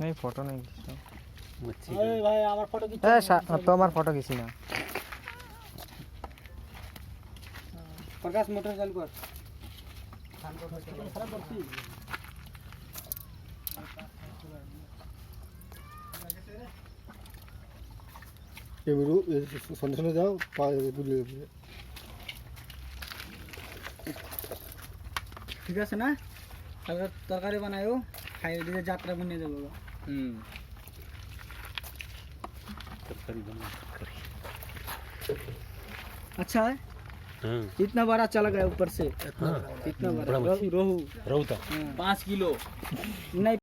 नहीं फोटो नहीं खींचता मच्छी अरे भाई আমার ফটো কি तो हमार फोटो खींची ना प्रकाश मोटर चालू कर खराब करती এবারও সন্ধ্যে সন্ধ্যে যাও বুঝলে ঠিক আছে না কালকে তরকারি বানায়ো খাই দিলে যাত্রা বনিয়ে দেবো तरकारी बना तरकारी अच्छा है हाँ इतना बड़ा चला गया ऊपर से हाँ इतना बड़ा बड़ा मच्छी। रोहू रहू था 5 किलो नहीं